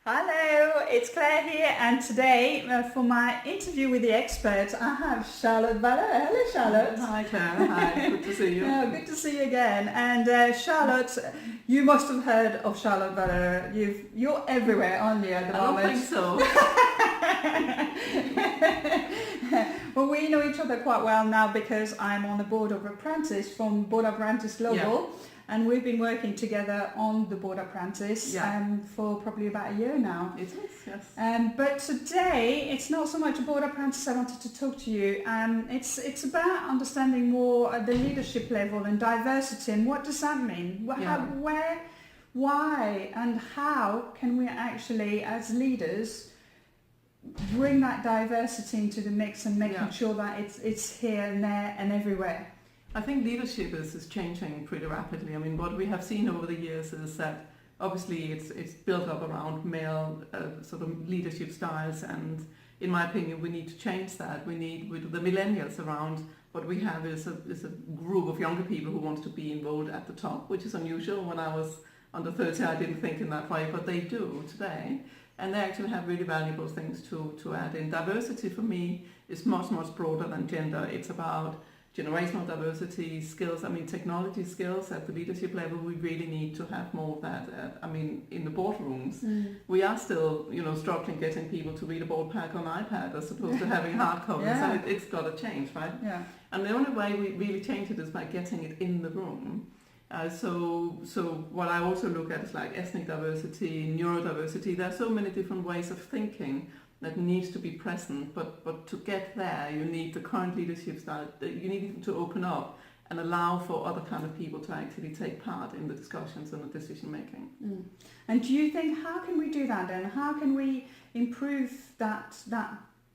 Hello, it's Claire here, and today for my interview with the expert, I have Charlotte Valeur. Hello, Charlotte. Hi, Claire. Hi. Good to see you. Good to see you again. And Charlotte, you must have heard of Charlotte Valeur. You're everywhere, aren't you, at the moment? I don't think so. Well, we know each other quite well now because I'm on the Board of Apprentice from Board Apprentice Global. Yeah. And we've been working together on the Board Apprentice for probably about a year now. It is, yes. But today, it's not so much a Board Apprentice I wanted to talk to you. It's about understanding more at the leadership level and diversity, and what does that mean? Where, why, and how can we actually, as leaders, bring that diversity into the mix and making sure that it's here and there and everywhere? I think leadership is changing pretty rapidly. I mean, what we have seen over the years is that obviously it's built up around male sort of leadership styles, and in my opinion, we need to change that. We need, with the millennials around, what we have is a group of younger people who want to be involved at the top, which is unusual. When I was under 30, I didn't think in that way, but they do today. And they actually have really valuable things to add in. Diversity for me is much, much broader than gender. It's about generational diversity, skills, technology skills at the leadership level. We really need to have more of that. In the boardrooms, we are still, struggling getting people to read a board pack on iPad as opposed to having hardcover. So it's got to change, right? Yeah. And the only way we really change it is by getting it in the room. So what I also look at is like ethnic diversity, neurodiversity. There are so many different ways of thinking that needs to be present, but to get there, you need the current leadership style. You need to open up and allow for other kind of people to actually take part in the discussions and the decision making. And do you think, how can we do that then? How can we improve that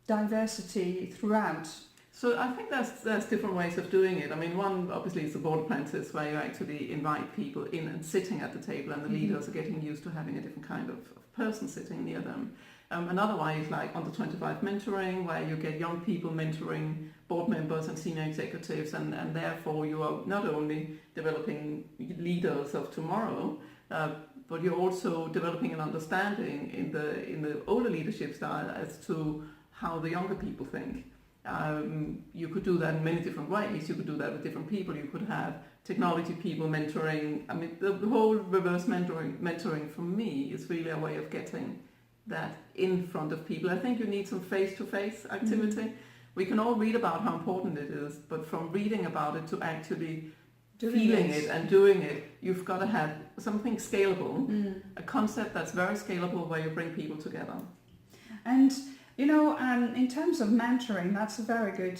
diversity throughout? So I think there's different ways of doing it. I mean, one obviously is the Board Apprentice, where you actually invite people in and sitting at the table, and the leaders are getting used to having a different kind of person sitting near them. Another way is like under 25 mentoring, where you get young people mentoring board members and senior executives, and therefore you are not only developing leaders of tomorrow, but you're also developing an understanding in the older leadership style as to how the younger people think. You could do that in many different ways. You could do that with different people. You could have technology people mentoring. I mean, the whole reverse mentoring for me is really a way of getting that in front of people. I think you need some face-to-face activity. We can all read about how important it is, but from reading about it to actually feeling it and doing it, you've got to have something scalable, a concept that's very scalable, where you bring people together. And in terms of mentoring, that's a very good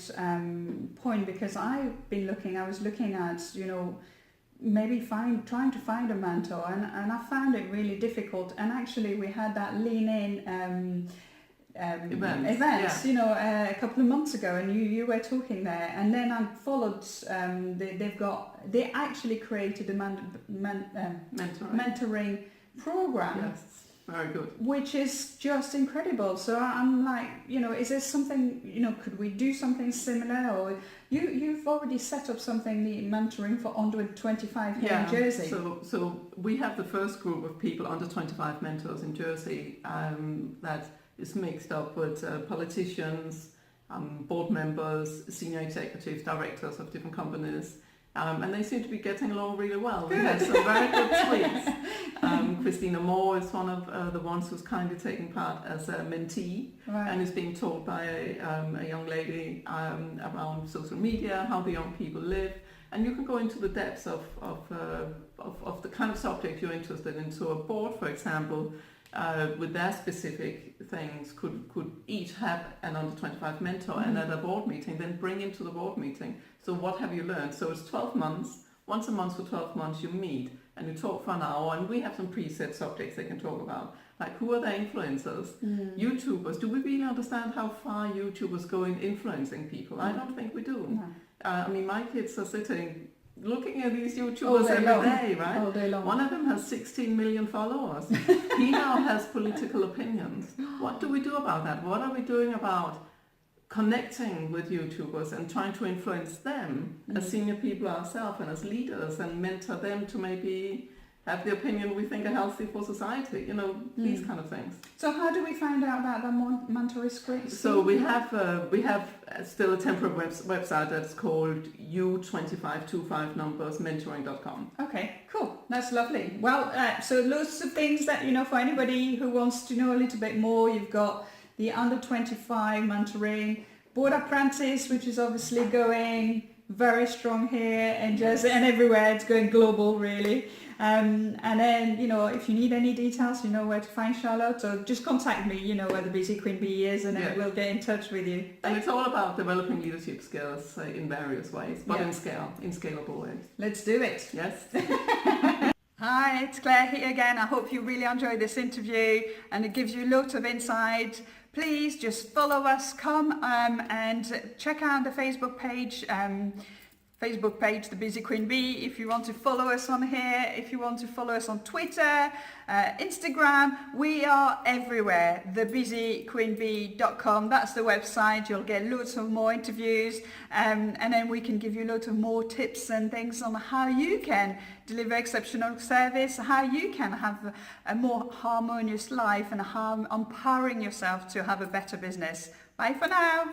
point, because I was looking at, maybe trying to find a mentor, and I found it really difficult. And actually we had that lean in events a couple of months ago, and you were talking there, and then I followed they actually created a mentoring program. Yes, very good. Which is just incredible. So I'm like, is there something, could we do something similar? Or you've already set up something, the mentoring for under 25 here in Jersey. So we have the first group of people under 25 mentors in Jersey that is mixed up with politicians, board members, senior executives, directors of different companies. And they seem to be getting along really well. We have some very good tweets. Christina Moore is one of the ones who's kindly taking part as a mentee, and is being taught by a young lady around social media, how the young people live. And you can go into the depths of the kind of subject you're interested in. So a board, for example, with their specific things, could each have an under 25 mentor, and at a board meeting then bring into the board meeting. So what have you learned? So it's 12 months, once a month for 12 months you meet and you talk for an hour, and we have some preset subjects they can talk about, like who are the influencers, YouTubers. Do we really understand how far YouTubers go in influencing people? I don't think we do. No. My kids are sitting looking at these YouTubers every day, right? All day long. One of them has 16 million followers. He now has political opinions. What do we do about that? What are we doing about connecting with YouTubers and trying to influence them as senior people ourselves and as leaders, and mentor them to maybe have the opinion we think are healthy for society, you know, these kind of things. So how do we find out about the mentoring scheme? So we have still a temporary website that's called U2525numbersmentoring.com. Okay, cool. That's lovely. Well, so lots of things that, you know, for anybody who wants to know a little bit more, you've got the under 25 mentoring, Board Apprentice, which is obviously going very strong here and everywhere. It's going global, really. And then, you know, if you need any details, you know where to find Charlotte, or just contact me, you know where the Busy Queen Bee is, and then we'll get in touch with you. And it's all about developing leadership skills in various ways, but in scalable ways. Let's do it. Yes. Hi, it's Claire here again. I hope you really enjoyed this interview and it gives you lots of insight. Please just follow us, come and check out the Facebook page, The Busy Queen Bee. If you want to follow us on here, if you want to follow us on Twitter, Instagram, we are everywhere. TheBusyQueenBee.com, that's the website. You'll get loads of more interviews, and then we can give you loads of more tips and things on how you can deliver exceptional service, how you can have a more harmonious life, and how empowering yourself to have a better business. Bye for now.